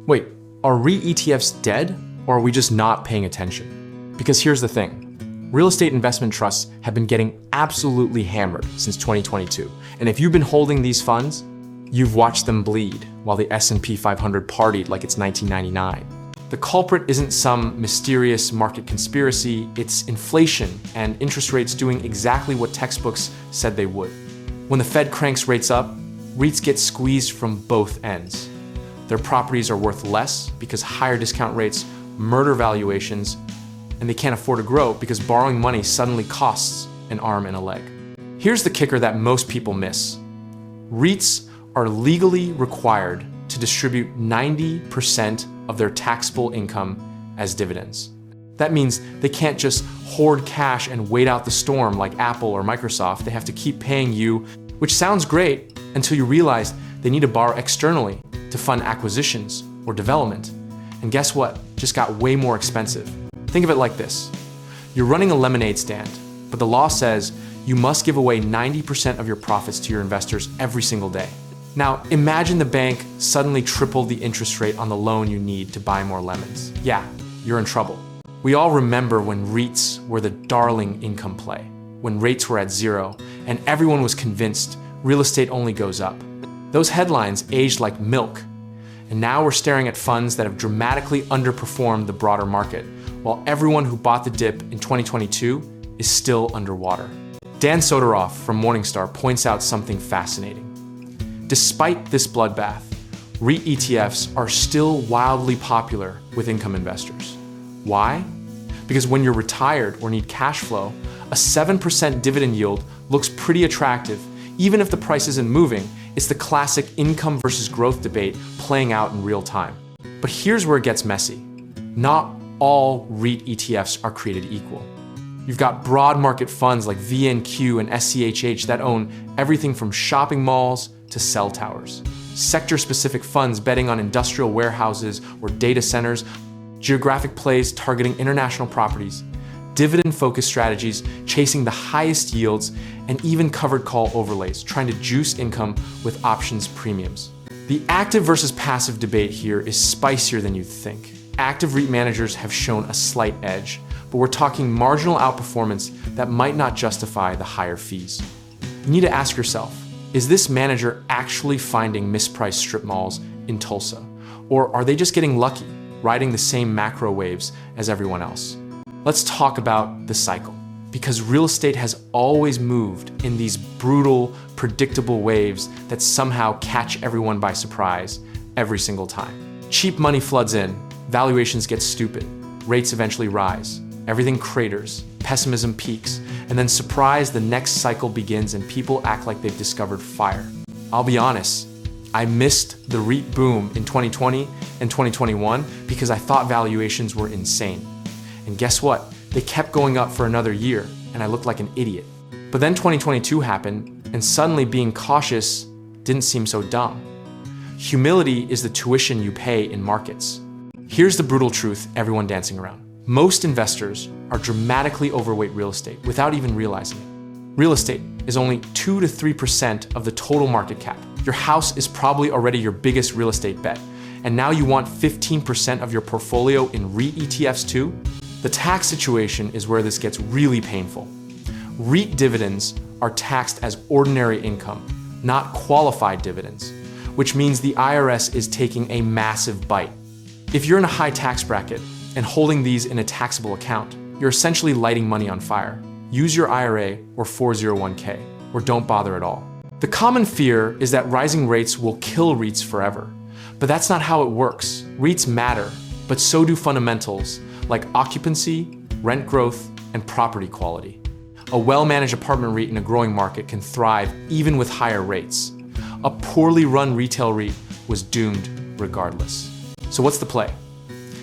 Wait, are REIT ETFs dead, or are we just not paying attention? Because here's the thing. Real estate investment trusts have been getting absolutely hammered since 2022. And if you've been holding these funds, you've watched them bleed while the S&P 500 partied like it's 1999. The culprit isn't some mysterious market conspiracy, it's inflation and interest rates doing exactly what textbooks said they would. When the Fed cranks rates up, REITs get squeezed from both ends. Their properties are worth less because higher discount rates murder valuations, and they can't afford to grow because borrowing money suddenly costs an arm and a leg. Here's the kicker that most people miss. REITs are legally required to distribute 90% of their taxable income as dividends. That means they can't just hoard cash and wait out the storm like Apple or Microsoft. They have to keep paying you, which sounds great until you realize they need to borrow externally to fund acquisitions or development. And guess what? Just got way more expensive. Think of it like this. You're running a lemonade stand, but the law says you must give away 90% of your profits to your investors every single day. Now, imagine the bank suddenly tripled the interest rate on the loan you need to buy more lemons. Yeah, you're in trouble. We all remember when REITs were the darling income play, when rates were at zero, and everyone was convinced real estate only goes up. Those headlines aged like milk, and now we're staring at funds that have dramatically underperformed the broader market, while everyone who bought the dip in 2022 is still underwater. Dan Soderoff from Morningstar points out something fascinating. Despite this bloodbath, REIT ETFs are still wildly popular with income investors. Why? Because when you're retired or need cash flow, a 7% dividend yield looks pretty attractive, even if the price isn't moving. It's the classic income versus growth debate playing out in real time. But here's where it gets messy. Not all REIT ETFs are created equal. You've got broad market funds like VNQ and SCHH that own everything from shopping malls to cell towers. Sector-specific funds betting on industrial warehouses or data centers, geographic plays targeting international properties, dividend-focused strategies chasing the highest yields, and even covered call overlays trying to juice income with options premiums. The active versus passive debate here is spicier than you'd think. Active REIT managers have shown a slight edge, but we're talking marginal outperformance that might not justify the higher fees. You need to ask yourself, is this manager actually finding mispriced strip malls in Tulsa? Or are they just getting lucky, riding the same macro waves as everyone else? Let's talk about the cycle, because real estate has always moved in these brutal, predictable waves that somehow catch everyone by surprise every single time. Cheap money floods in, valuations get stupid, rates eventually rise, everything craters, pessimism peaks, and then surprise, the next cycle begins and people act like they've discovered fire. I'll be honest, I missed the REIT boom in 2020 and 2021 because I thought valuations were insane. And guess what? They kept going up for another year, and I looked like an idiot. But then 2022 happened, and suddenly being cautious didn't seem so dumb. Humility is the tuition you pay in markets. Here's the brutal truth everyone dancing around. Most investors are dramatically overweight real estate without even realizing it. Real estate is only 2 to 3% of the total market cap. Your house is probably already your biggest real estate bet, and now you want 15% of your portfolio in REIT ETFs too? The tax situation is where this gets really painful. REIT dividends are taxed as ordinary income, not qualified dividends, which means the IRS is taking a massive bite. If you're in a high tax bracket and holding these in a taxable account, you're essentially lighting money on fire. Use your IRA or 401k, or don't bother at all. The common fear is that rising rates will kill REITs forever, but that's not how it works. REITs matter, but so do fundamentals like occupancy, rent growth, and property quality. A well-managed apartment REIT in a growing market can thrive even with higher rates. A poorly run retail REIT was doomed regardless. So what's the play?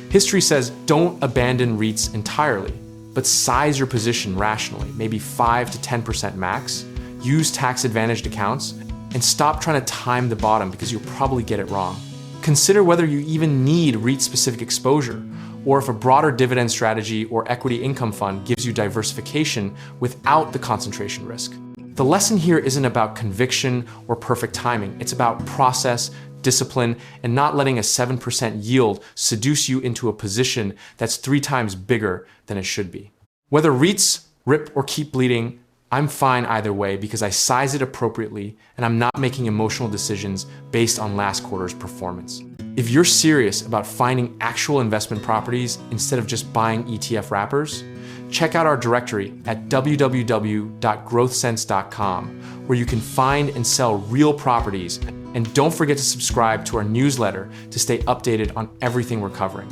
History says don't abandon REITs entirely, but size your position rationally, maybe 5 to 10% max, use tax-advantaged accounts, and stop trying to time the bottom because you'll probably get it wrong. Consider whether you even need REIT-specific exposure, or if a broader dividend strategy or equity income fund gives you diversification without the concentration risk. The lesson here isn't about conviction or perfect timing. It's about process, discipline and not letting a 7% yield seduce you into a position that's 3 times bigger than it should be. Whether REITs rip or keep bleeding, I'm fine either way because I size it appropriately and I'm not making emotional decisions based on last quarter's performance. If you're serious about finding actual investment properties instead of just buying ETF wrappers, check out our directory at www.growthsense.com, where you can find and sell real properties. And don't forget to subscribe to our newsletter to stay updated on everything we're covering.